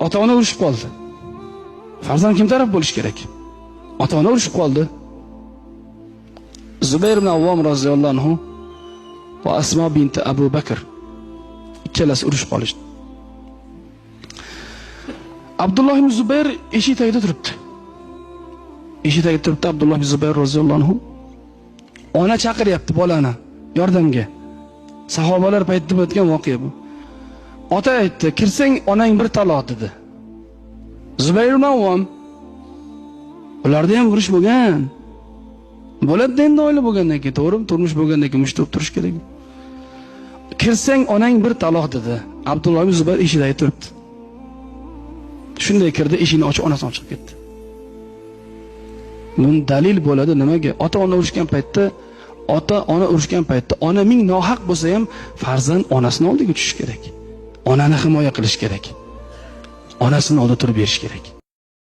ota-ona urushib qoldi. Farzand kim taraf bo'lish kerak? Ota-ona urushib qoldi. Zubayr ibn Avvom roziyallohu anhu va Asma binti Abu Bakr ikkalasi urushib qolishdi. Abdulloh ibn Zubayr eshik tagida turibdi. Eshik tagida turibdi Abdulloh ibn Zubayr roziyallohu anhu. Ona chaqiryapti bolani yordamga. Sahobalar paytida o'tgan voqea bu. Ota aytdi, "Kirsang onang bir taloq" dedi. Zubayr ibn Avvom ularda ham urush bo'lgan. Bo'ladi endi oila bo'lgandan keyin, to'g'rimi? Turmush bo'lgandan keyin mushtoq turish kerak. Kirsang onang bir taloq dedi. Abdulloh ibn Zubayr eshikda turibdi. Shunday kirdi, eshikni ochib onasi chiqib ketdi. Bun dalil bo'ladi nimaga? Ota-ona urushgan paytda, ota-ona urushgan paytda ona ming nohaq bo'lsa ham farzand onasining oldiga tushish kerak. Onani himoya qilish kerak. Onasining oldida turib berish kerak.